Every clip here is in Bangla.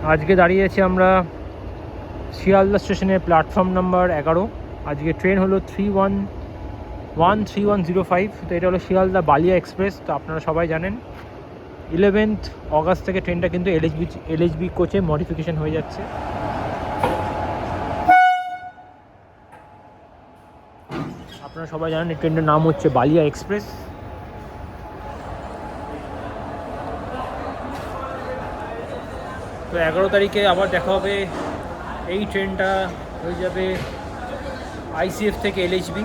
আজকে দাঁড়িয়ে আছি আমরা শিয়ালদা স্টেশনের প্ল্যাটফর্ম নাম্বার 11। আজকে ট্রেন হলো 313105। তো এটা হলো শিয়ালদা বালিয়া এক্সপ্রেস। তো আপনারা সবাই জানেন 11th অগাস্ট থেকে ট্রেনটা কিন্তু এলএইচবি কোচে মডিফিকেশন হয়ে যাচ্ছে। আপনারা সবাই জানেন এই ট্রেনটার নাম হচ্ছে বালিয়া এক্সপ্রেস। তো 11 তারিখে আবার দেখা হবে। এই ট্রেনটা হয়ে যাবে আইসিএফ থেকে এলএইচবি।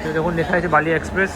তো দেখুন লেখা আছে বালিয়া এক্সপ্রেস।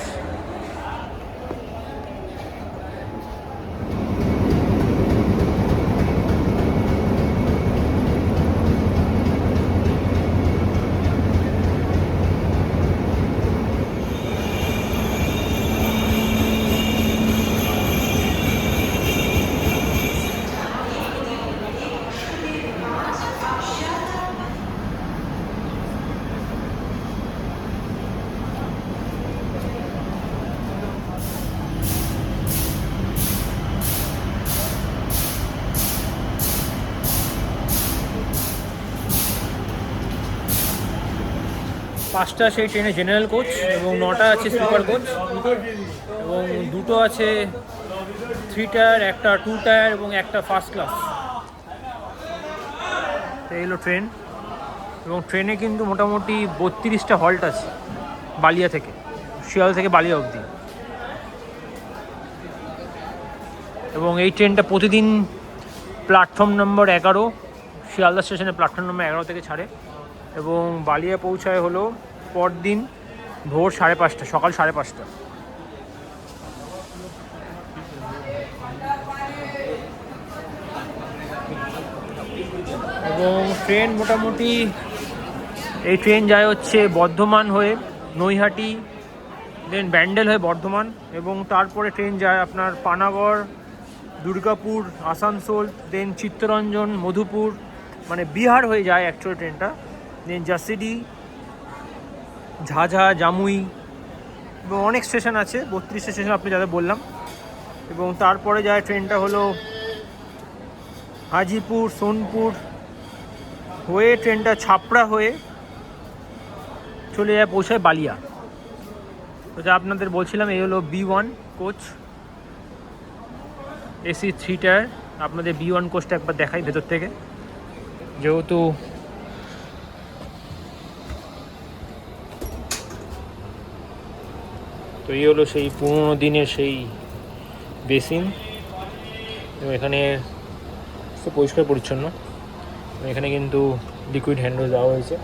পাঁচটা সেই ট্রেনে জেনারেল কোচ এবং 9টা আছে স্লিপার কোচ এবং 2টো আছে 3 টায়ার, একটা 2 টায়ার এবং একটা ফার্স্ট ক্লাস। এই হলো ট্রেন এবং ট্রেনে কিন্তু মোটামুটি 32টা হল্ট আছে বালিয়া থেকে, শিয়ালদা থেকে বালিয়া অবধি। এবং এই ট্রেনটা প্রতিদিন প্ল্যাটফর্ম নম্বর 11 শিয়ালদা স্টেশনে প্ল্যাটফর্ম নম্বর 11 থেকে ছাড়ে এবং বালিয়া পৌঁছায় হলো পরদিন ভোর 5:30, সকাল 5:30। এবং ট্রেন মোটামুটি এই ট্রেন যায় হচ্ছে বর্ধমান হয়ে নৈহাটি, দেন ব্যান্ডেল হয়ে বর্ধমান এবং তারপরে ট্রেন যায় আপনার পানাগড়, দুর্গাপুর, আসানসোল, দেন চিত্তরঞ্জন, মধুপুর, মানে বিহার হয়ে যায় অ্যাকচুয়াল ট্রেনটা। দেন জাসিডি, ঝাঝা, জামুই এবং অনেক স্টেশন আছে, 32 স্টেশন আপনি যাদের বললাম। এবং তারপরে যায় ট্রেনটা হলো হাজিপুর, সোনপুর হয়ে ট্রেনটা ছাপড়া হয়ে চলে যায়, পৌঁছায় বালিয়া। তো যা আপনাদের বলছিলাম এই হলো B1 কোচ, এসি 3 টায়ার। আপনাদের B1 কোচটা একবার দেখাই ভেতর থেকে, যেহেতু তো এই হলো সেই পুরোনো দিনের সেই বেসিন এবং এখানে পরিষ্কার পরিচ্ছন্ন। এখানে কিন্তু লিকুইড হ্যান্ড ওয়াশ দেওয়া হয়েছে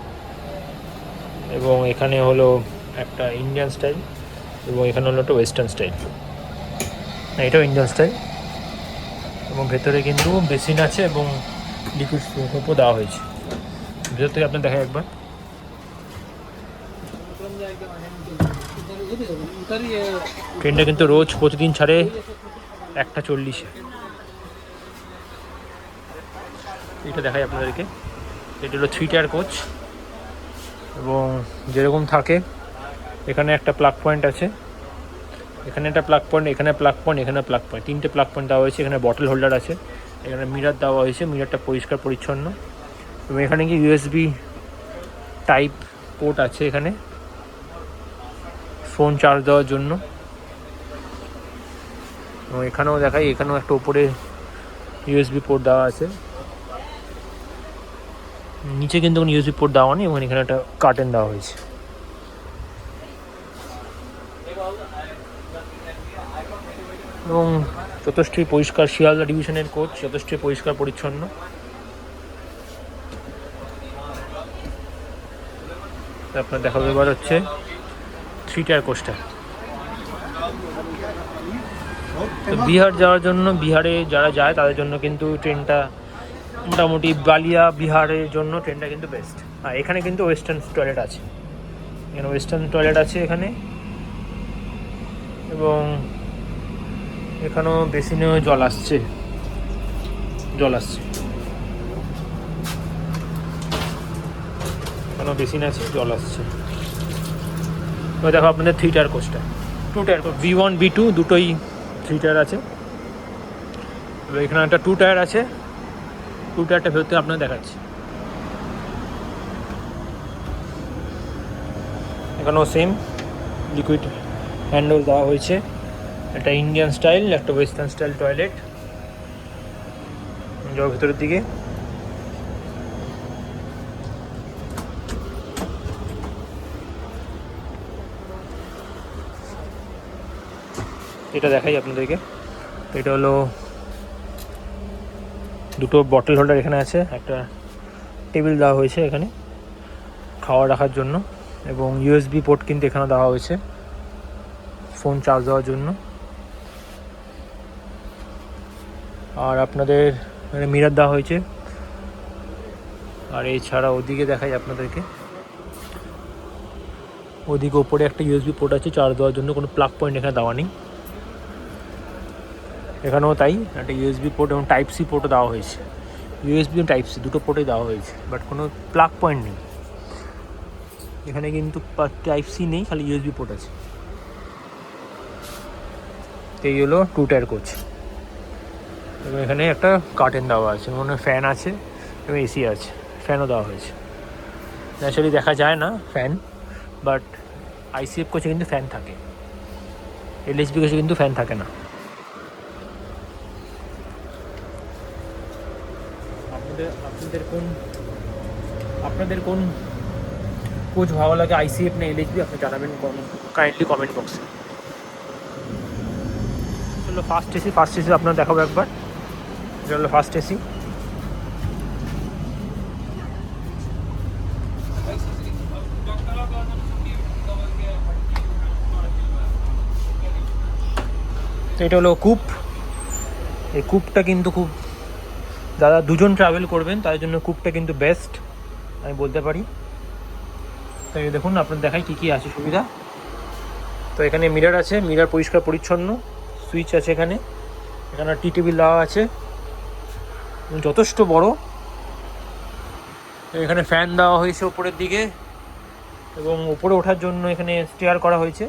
এবং এখানে হলো একটা ইন্ডিয়ান স্টাইল এবং এখানে হলো একটা ওয়েস্টার্ন স্টাইল। এটাও ইন্ডিয়ান স্টাইল এবং ভেতরে কিন্তু বেসিন আছে এবং লিকুইড সোপও দেওয়া হয়েছে। ভেতর থেকে আপনার দেখা একবার। ট্রেনটা কিন্তু রোজ প্রতিদিন ছাড়ে 1:40-এ। এটা দেখাই আপনাদেরকে। এটা হলো 3 টায়ার কোচ এবং যেরকম থাকে এখানে একটা প্লাগ পয়েন্ট আছে, এখানে একটা প্লাগ পয়েন্ট, এখানে প্লাগ পয়েন্ট, এখানে প্লাগ পয়েন্ট, 3টে প্লাগ পয়েন্ট দেওয়া হয়েছে। এখানে বটল হোল্ডার আছে, এখানে মিরার দেওয়া হয়েছে, মিরারটা পরিষ্কার পরিচ্ছন্ন এবং এখানে কি USB টাইপ পোর্ট আছে, এখানে ফোন চার্জ দেওয়ার জন্য। এবং এখানেও দেখাই, এখানেও একটা উপরে USB পোর্ট দেওয়া আছে, নিচে কিন্তু কোনো USB পোর্ট দেওয়া নেই এবং এখানে একটা কার্টেন দেওয়া হয়েছে। এবং যথেষ্ট পরিষ্কার, শিয়ালদা ডিভিশনের কোচ, যথেষ্ট পরিষ্কার পরিচ্ছন্ন। আপনার দেখার ব্যাপার হচ্ছে 3 টায়ার কোচটা। তো বিহার যাওয়ার জন্য, বিহারে যারা যায় তাদের জন্য কিন্তু ট্রেনটা মোটামুটি বালিয়া বিহারের জন্য ট্রেনটা কিন্তু বেস্ট। আর এখানে কিন্তু ওয়েস্টার্ন টয়লেট আছে, এখানে ওয়েস্টার্ন টয়লেট আছে এখানে এবং এখানেও বেসিনেও জল আসছে, এখানেও বেসিন আছে, জল আসছে। এবার দেখো আপনাদের 3 tyre কোচটা, 2 tyre coach, B1 B2 দুটোই 3 টায়ার আছে। এবার এখানে একটা 2 টায়ার আছে টু টায়ারটা ভেতর থেকে আপনাকে দেখাচ্ছি। এখানেও সেম লিকুইড হ্যান্ডেল দেওয়া হয়েছে। একটা ইন্ডিয়ান স্টাইল, একটা ওয়েস্টার্ন স্টাইল টয়লেট। যাও ভেতরের দিকে। এটা দেখাই আপনাদেরকে। এটা হলো দুটো বটল হোল্ডার এখানে আছে, একটা টেবিল দেওয়া হয়েছে এখানে খাওয়া রাখার জন্য, এবং ইউএসবি পোর্ট কিন্তু এখানে দেওয়া হয়েছে ফোন চার্জ দেওয়ার জন্য। আর আপনাদের এখানে মিরর দেওয়া হয়েছে। আর এছাড়া ওদিকে দেখাই আপনাদেরকে, ওদিকে ওপরে একটা ইউএসবি পোর্ট আছে চার্জ দেওয়ার জন্য, কোনো প্লাগ পয়েন্ট এখানে দেওয়া নেই। এখানেও তাই, একটা ইউএসবি পোর্ট এবং টাইপ সি পোর্টও দেওয়া হয়েছে। ইউএসবি এবং টাইপ সি দুটো পোর্টেই দেওয়া হয়েছে, বাট কোনো প্লাগ পয়েন্ট নেই এখানে, কিন্তু টাইপ সি নেই, খালি ইউএসবি পোর্ট আছে। এই হলো টু টায়ার কোচ। এবং এখানে একটা কার্টেন দেওয়া আছে, মানে ফ্যান আছে এবং এসি আছে, ফ্যানও দেওয়া হয়েছে। ন্যাচারালি দেখা যায় না ফ্যান, বাট আইসিএফ কোচে কিন্তু ফ্যান থাকে, এলএসবি কোচে কিন্তু ফ্যান থাকে না। আপনাদের কোন কোচ ভালো লাগে, আইসিএফ না এলএসবি, আপনি জানাবেন কাইন্ডলি কমেন্ট বক্সে। চলো ফার্স্ট এসি আপনার দেখাবো একবার। এটা হলো ফার্স্ট এসি। তো এটা হলো কুপ। এই কুপটা কিন্তু খুব, যারা দুজন ট্রাভেল করবেন তাদের জন্য কুপটা কিন্তু বেস্ট আমি বলতে পারি। তো এই দেখুন আপনার দেখাই কী কী আছে সুবিধা। তো এখানে মিরর আছে, মিরর পরিষ্কার পরিচ্ছন্ন, সুইচ আছে এখানে, এখানে টি টেবিল দেওয়া আছে যথেষ্ট বড়। এখানে ফ্যান দেওয়া হয়েছে উপরের দিকে, এবং উপরে ওঠার জন্য এখানে স্টেয়ার করা হয়েছে।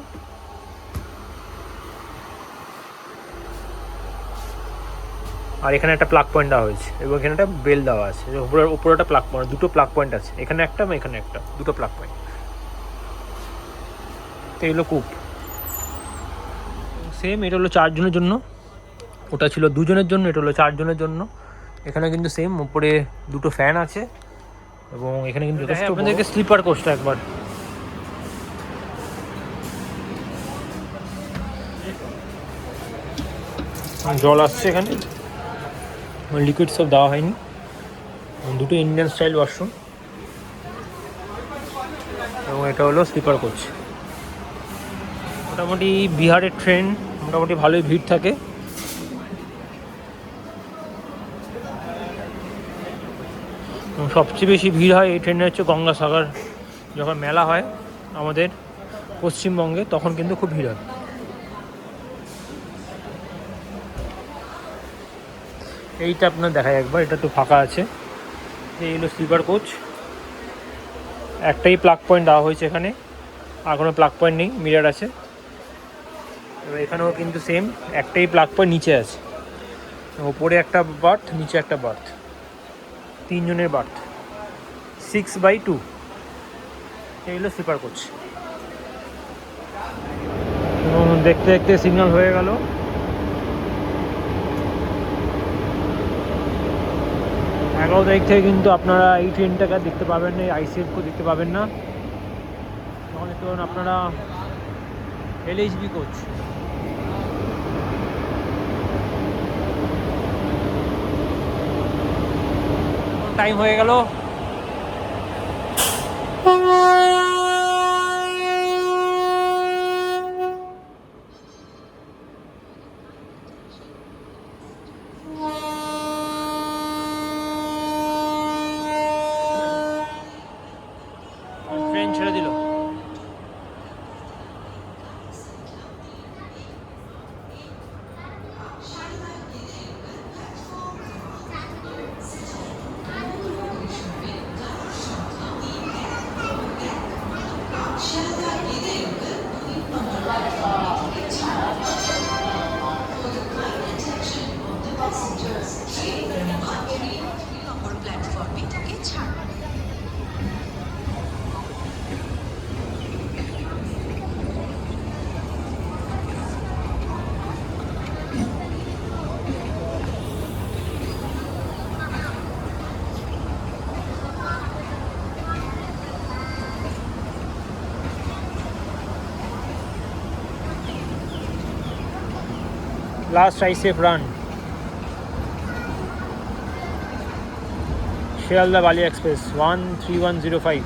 আর এখানে একটা প্লাগ পয়েন্ট দেওয়া হয়েছে, এবং এখানে একটা বেল দেওয়া আছে। উপরে একটা প্লাগ পয়েন্ট, দুটো প্লাগ পয়েন্ট আছে, এখানে একটা এবং এখানে একটা, দুটো প্লাগ পয়েন্ট। তো এগুলো কুপ সেম। এটা হলো 4 জনের জন্য, ওটা ছিল 2 জনের জন্য, এটা হলো 4 জনের জন্য। এখানে কিন্তু সেম, উপরে দুটো ফ্যান আছে, এবং এখানে কিন্তু যথেষ্ট। আপনাদেরকে স্লিপার কোচটা একবার, জল আসছে এখানে, লিকুইড সব দেওয়া হয়নি। দুটো ইন্ডিয়ান স্টাইল ওয়াশরুম, এবং এটা হলো স্লিপার কোচ। মোটামুটি বিহারের ট্রেন মোটামুটি ভালোই ভিড় থাকে। সবচেয়ে বেশি ভিড় হয় এই ট্রেনে হচ্ছে গঙ্গাসাগর, যখন মেলা হয় আমাদের পশ্চিমবঙ্গে, তখন কিন্তু খুব ভিড় হয়। এইটা আপনার দেখায় একবার, এটা একটু ফাঁকা আছে। এই হলো স্লিপার কোচ। একটাই প্লাগ পয়েন্ট দেওয়া হয়েছে এখানে, আর কোনো প্লাগ পয়েন্ট নেই, মিরর আছে। এবার এখানেও কিন্তু সেম, একটাই প্লাগ পয়েন্ট নিচে আছে, ওপরে একটা বার্থ, নিচে একটা বার্থ, 3 জনের বার্থ, 6/2। এই হলো স্লিপার কোচ। দেখতে দেখতে সিগন্যাল হয়ে গেল। এগারো তারিখ থেকে কিন্তু আপনারা এই ট্রেনটাকে দেখতে পাবেন না, আইসিএফকেও দেখতে পাবেন না। তখন দেখতে পাবেন আপনারা এলএইচবি কোচ। টাইম হয়ে গেল। ট্রেন ছেড়ে দিল। Last try safe run, Sealdah বালি এক্সপ্রেস 13105।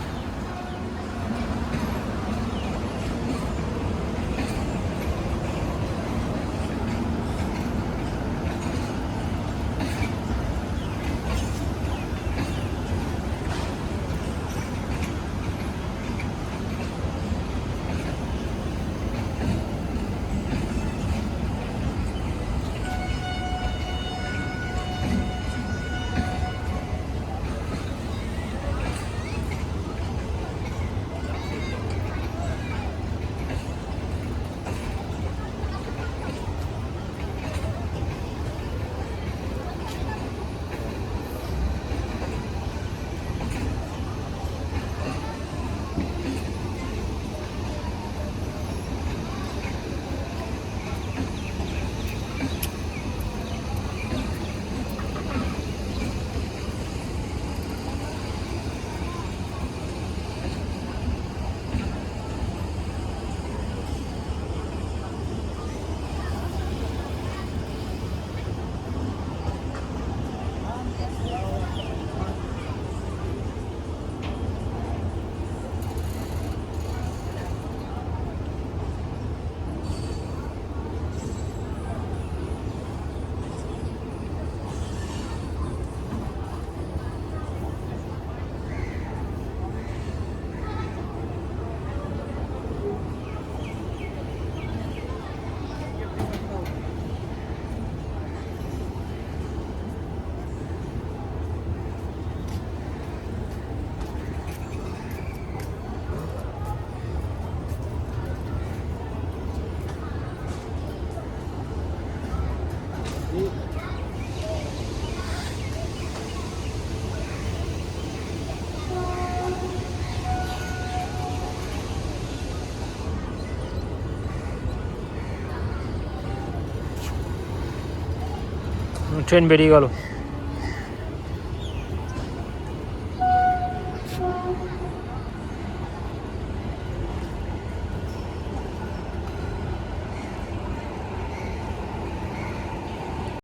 ট্রেন বেরিয়ে গেল।